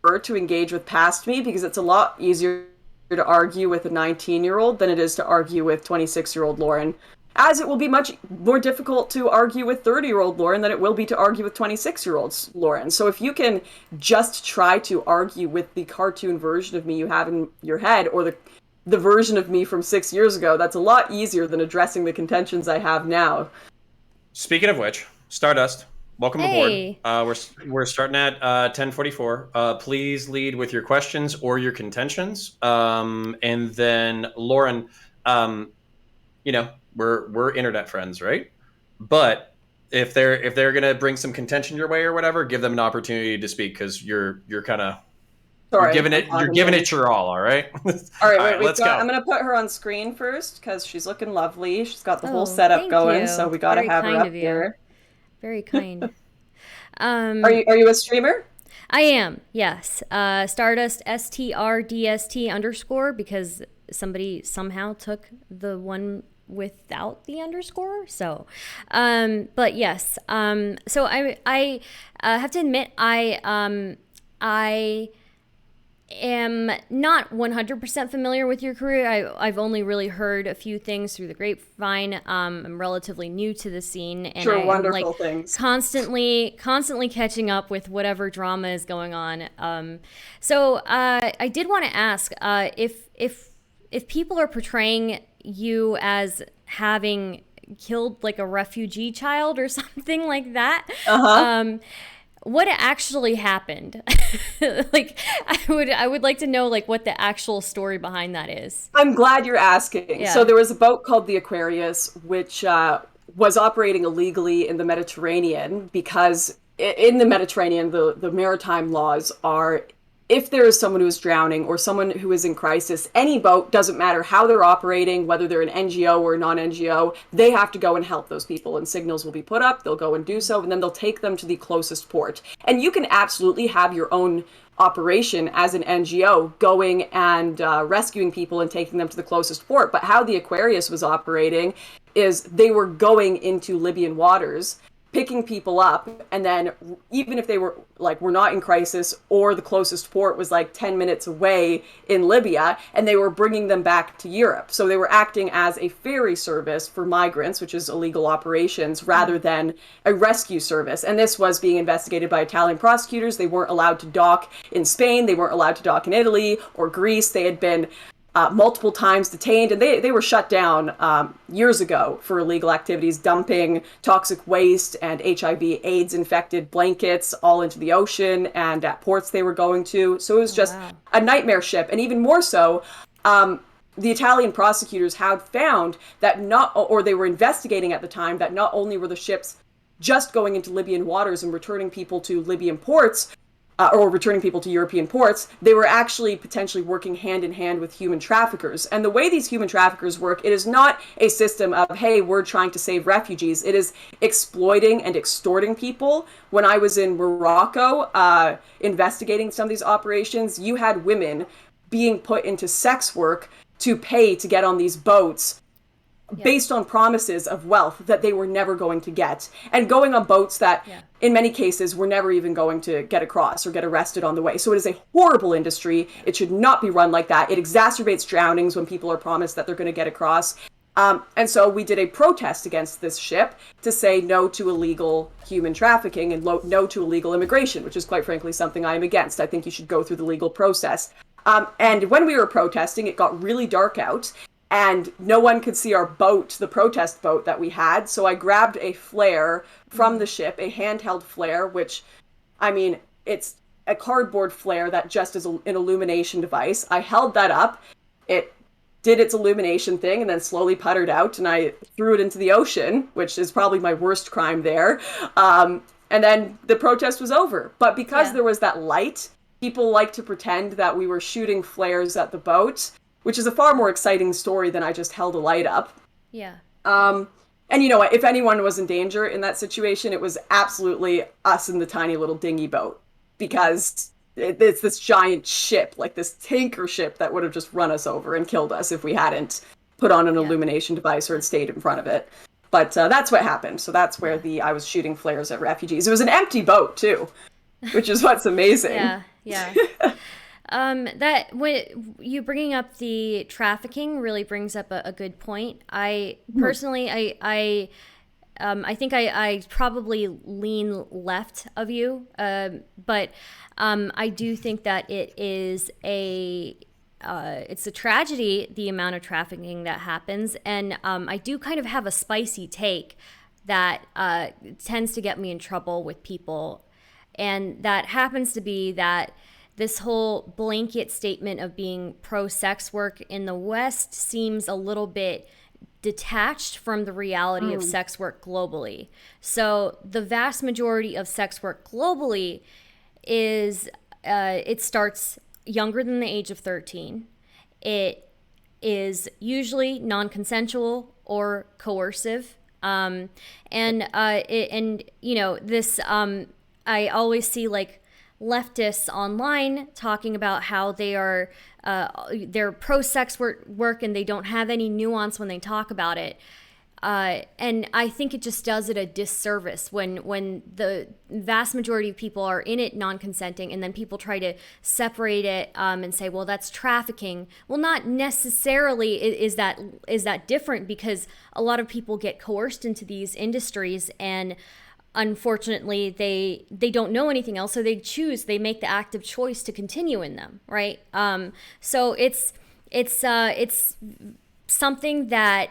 to engage with past me because it's a lot easier to argue with a 19-year-old than it is to argue with 26-year-old Lauren. As it will be much more difficult to argue with 30-year-old Lauren than it will be to argue with 26-year-old Lauren. So if you can just try to argue with the cartoon version of me you have in your head, or the version of me from 6 years ago, that's a lot easier than addressing the contentions I have now. Speaking of which, Stardust, welcome aboard. Hey. We're starting at 10:44. Please lead with your questions or your contentions, and then Lauren, um, we're internet friends, right? But if they're gonna bring some contention your way or whatever, give them an opportunity to speak because you're kind of you're Sorry, giving I'm it you're talking giving to. it your all right? All All right, wait, right, we've let's got. go. I'm gonna put her on screen first because she's looking lovely. She's got the whole Oh, setup thank going, so you. we gotta Very have her kind up of you. here. Very kind. Are Um, you a streamer? I am, yes. Stardust STRDST underscore because somebody somehow took the one without the underscore. So, but yes. So I have to admit I am not 100% familiar with your career. I've only really heard a few things through the grapevine. I'm relatively new to the scene, and I Sure, am like wonderful things. constantly catching up with whatever drama is going on. I did want to ask if people are portraying you as having killed like a refugee child or something like that. Uh-huh. What actually happened? Like I would like to know like what the actual story behind that is. I'm glad you're asking. So Yeah. there was a boat called the Aquarius, which was operating illegally in the Mediterranean because in the Mediterranean, the maritime laws are if there is someone who is drowning or someone who is in crisis, any boat, doesn't matter how they're operating, whether they're an NGO or a non-NGO, they have to go and help those people. And signals will be put up, they'll go and do so, and then they'll take them to the closest port. And you can absolutely have your own operation as an NGO going and rescuing people and taking them to the closest port. But how the Aquarius was operating is they were going into Libyan waters, picking people up, and then even if they were not in crisis or the closest port was like 10 minutes away in Libya, and they were bringing them back to Europe. So they were acting as a ferry service for migrants, which is illegal operations, rather than a rescue service. And this was being investigated by Italian prosecutors. They weren't allowed to dock in Spain, they weren't allowed to dock in Italy or Greece. They had been multiple times detained, and they were shut down years ago for illegal activities, dumping toxic waste and HIV/AIDS infected blankets all into the ocean and at ports they were going to. So it was Oh just wow. a nightmare ship. And even more so, the Italian prosecutors had found that or they were investigating at the time, that not only were the ships just going into Libyan waters and returning people to Libyan ports, or returning people to European ports, they were actually potentially working hand in hand with human traffickers. And the way these human traffickers work, it is not a system of, hey, we're trying to save refugees. It is exploiting and extorting people. When I was in Morocco investigating some of these operations, you had women being put into sex work to pay to get on these boats Yeah. based on promises of wealth that they were never going to get, and going on boats that Yeah. in many cases were never even going to get across or get arrested on the way. So it is a horrible industry. It should not be run like that. It exacerbates drownings when people are promised that they're going to get across. And so we did a protest against this ship to say no to illegal human trafficking and no to illegal immigration, which is quite frankly something I am against. I think you should go through the legal process. And when we were protesting, it got really dark out, and no one could see our boat, the protest boat that we had. So I grabbed a flare from the ship, a handheld flare, which, I mean, it's a cardboard flare that just is an illumination device. I held that up. It did its illumination thing and then slowly puttered out, and I threw it into the ocean, which is probably my worst crime there. And then the protest was over. But because Yeah. there was that light, people like to pretend that we were shooting flares at the boat, which is a far more exciting story than I just held a light up. Yeah. And you know what? If anyone was in danger in that situation, it was absolutely us in the tiny little dinghy boat, because it's this giant ship, like this tanker ship, that would have just run us over and killed us if we hadn't put on an Yeah. illumination device or had stayed in front of it. But that's what happened. So that's where Yeah. I was shooting flares at refugees. It was an empty boat too, which is what's amazing. Yeah. Yeah. That when you bringing up the trafficking really brings up a good point. I personally, I think I probably lean left of you, but I do think that it's a tragedy, the amount of trafficking that happens, and I do kind of have a spicy take that tends to get me in trouble with people, and that happens to be that this whole blanket statement of being pro sex work in the West seems a little bit detached from the reality of sex work globally. So the vast majority of sex work globally is it starts younger than the age of 13. It is usually non-consensual or coercive. And you know this. I always see like leftists online talking about how they're pro sex work and they don't have any nuance when they talk about it. And I think it just does it a disservice when the vast majority of people are in it non-consenting, and then people try to separate it and say, well, that's trafficking. Well, not necessarily is that different, because a lot of people get coerced into these industries, and unfortunately they don't know anything else, so they make the active choice to continue in them, right? So it's something that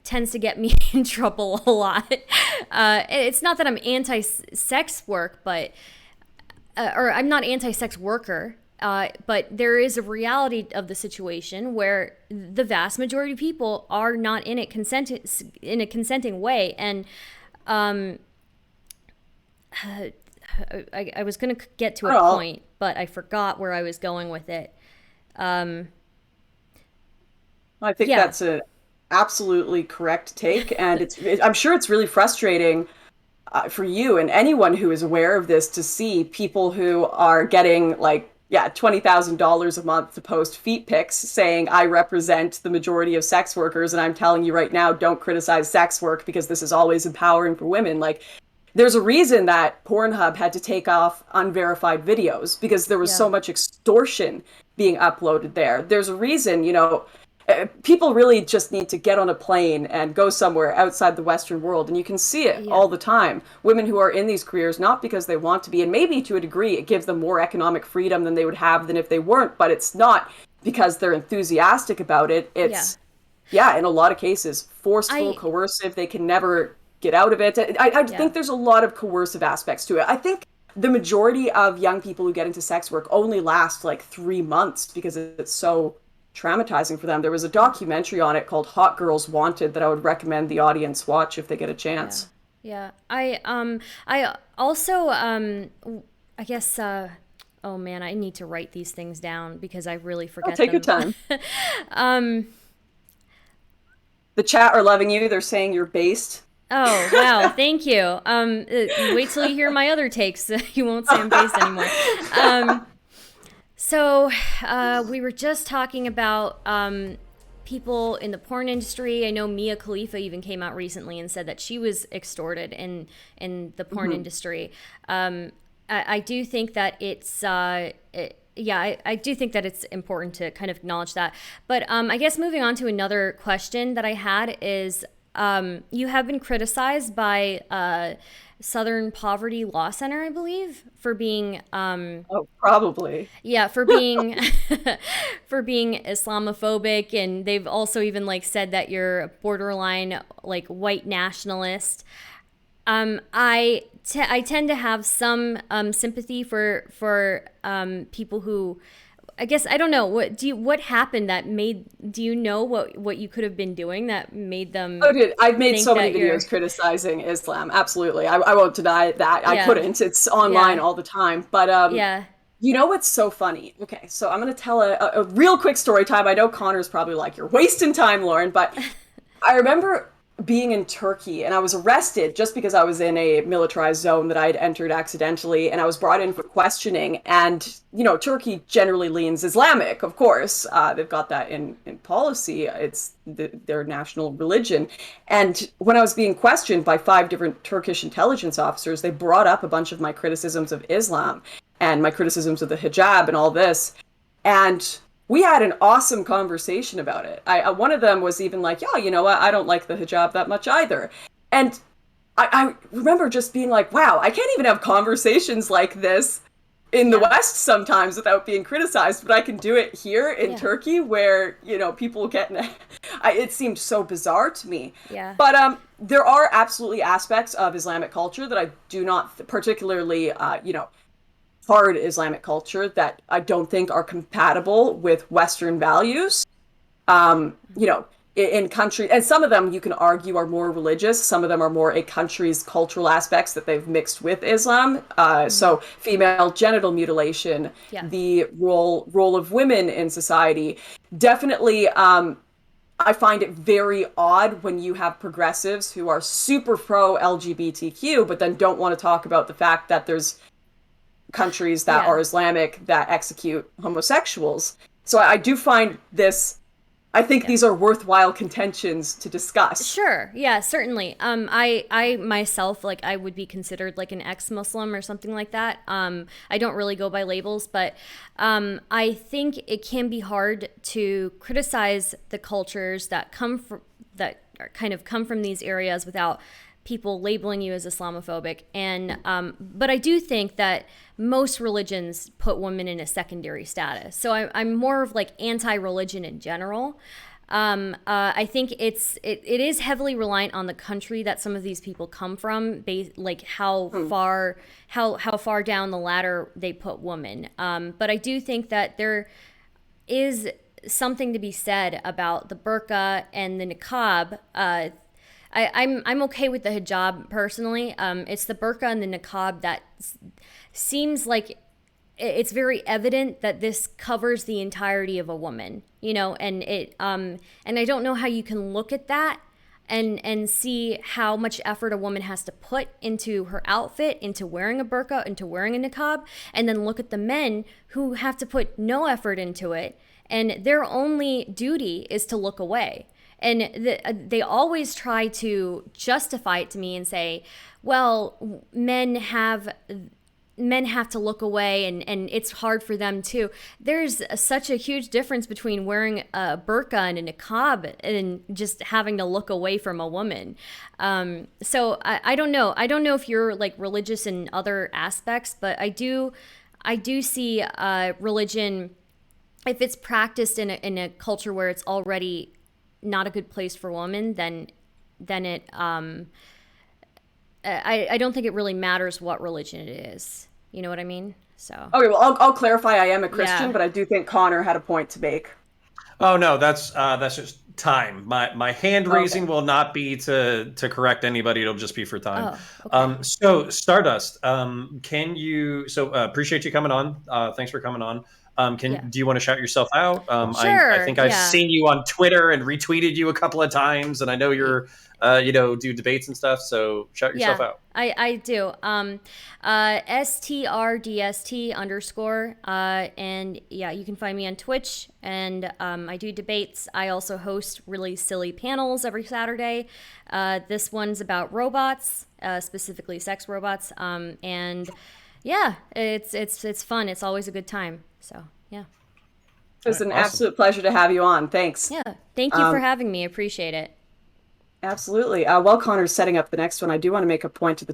tends to get me in trouble a lot. It's not that I'm anti-sex work, but or I'm not anti-sex worker, but there is a reality of the situation where the vast majority of people are not in it in a consenting way, and I was going to get to a point, but I forgot where I was going with it. I think Yeah. that's an absolutely correct take, and I'm sure it's really frustrating for you and anyone who is aware of this to see people who are getting like, yeah, $20,000 a month to post feet pics saying, I represent the majority of sex workers, and I'm telling you right now, don't criticize sex work because this is always empowering for women. Like, there's a reason that Pornhub had to take off unverified videos because there was Yeah. so much extortion being uploaded there. There's a reason, people really just need to get on a plane and go somewhere outside the Western world. And you can see it Yeah. all the time. Women who are in these careers, not because they want to be, and maybe to a degree, it gives them more economic freedom than they would have than if they weren't, but it's not because they're enthusiastic about it. Yeah. It's, yeah, in a lot of cases, forceful, I coercive. They can never get out of it. I Yeah. think there's a lot of coercive aspects to it. I think the majority of young people who get into sex work only last like 3 months because it's so traumatizing for them. There was a documentary on it called Hot Girls Wanted that I would recommend the audience watch if they get a Yeah. chance. Yeah. I also I guess oh man, I need to write these things down because I really Oh, forget take your them. time. The chat are loving you. They're saying you're based. Oh, wow. Thank you. Wait till you hear my other takes. You won't say I'm based anymore. Um, so we were just talking about people in the porn industry. I know Mia Khalifa even came out recently and said that she was extorted in the porn industry. I do think that I do think that it's important to kind of acknowledge that. But I guess moving on to another question that I had is, you have been criticized by Southern Poverty Law Center, I believe, for being Oh, probably. for being for being Islamophobic, and they've also even like said that you're a borderline like white nationalist. I tend to have some sympathy for people who, I guess, I don't know, what happened that made, do you know what you could have been doing that made them Oh, dude, I've made think so many that you're videos criticizing Islam. Absolutely. I won't deny that. I yeah couldn't. It's online yeah all the time. But yeah you know what's so funny? Okay, so I'm gonna tell a real quick story time. I know Connor's probably like, you're wasting time, Lauren, but I remember being in Turkey and I was arrested just because I was in a militarized zone that I'd entered accidentally, and I was brought in for questioning. And, Turkey generally leans Islamic, of course. They've got that in policy. It's their national religion. And when I was being questioned by 5 different Turkish intelligence officers, they brought up a bunch of my criticisms of Islam. and my criticisms of the hijab and all this. And we had an awesome conversation about it. One of them was even like, yeah, you know what? I don't like the hijab that much either. And I remember just being like, wow, I can't even have conversations like this in the Yeah. West sometimes without being criticized, but I can do it here in Yeah. Turkey where, people get, it seemed so bizarre to me. Yeah. But there are absolutely aspects of Islamic culture that I do not, particularly, hard Islamic culture that I don't think are compatible with Western values. In country, and some of them you can argue are more religious. Some of them are more a country's cultural aspects that they've mixed with Islam. Mm-hmm. So female genital mutilation, Yeah. the role of women in society, definitely. I find it very odd when you have progressives who are super pro LGBTQ, but then don't want to talk about the fact that there's countries that Yeah. are Islamic that execute homosexuals. So I do find this, I think Yeah. these are worthwhile contentions to discuss. Sure. Yeah, certainly. I myself, like, I would be considered like an ex-Muslim or something like that. I don't really go by labels, but I think it can be hard to criticize the cultures that kind of come from these areas without people labeling you as Islamophobic. And but I do think that most religions put women in a secondary status. So I'm more of like anti-religion in general. I think it is heavily reliant on the country that some of these people come from, like how far down the ladder they put women. But I do think that there is something to be said about the burqa and the niqab. I'm okay with the hijab personally. It's the burqa and the niqab that seems like it's very evident that this covers the entirety of a woman, and I don't know how you can look at that and see how much effort a woman has to put into her outfit, into wearing a burqa, into wearing a niqab, and then look at the men who have to put no effort into it, and their only duty is to look away. And they always try to justify it to me and say, well, men have to look away, and it's hard for them too. There's such a huge difference between wearing a burqa and a niqab and just having to look away from a woman. So I don't know. I don't know if you're like religious in other aspects, but I do see religion, if it's practiced in a culture where it's already not a good place for women, then it I don't think it really matters what religion it is. You know what I mean? So Okay, well, I'll clarify. I am a Christian, yeah. but I do think Connor had a point to make. Oh no, that's just time. My hand Okay. raising will not be to correct anybody. It'll just be for time. Oh, okay. So Stardust, can you? So appreciate you coming on. Thanks for coming on. Yeah. Do you want to shout yourself out? I Sure. think I've Yeah. seen you on Twitter and retweeted you a couple of times, and I know you're do debates and stuff. So shout yourself Yeah, out. I do. STRDST underscore. And yeah, you can find me on Twitch, and I do debates. I also host really silly panels every Saturday. This one's about robots, specifically sex robots. And yeah, it's fun. It's always a good time. So yeah. It All was right, an awesome. absolute pleasure to have you on. Thanks. Yeah. Thank you for Um, having me. Appreciate it. Absolutely. While Connor's setting up the next one, I do want to make a point to the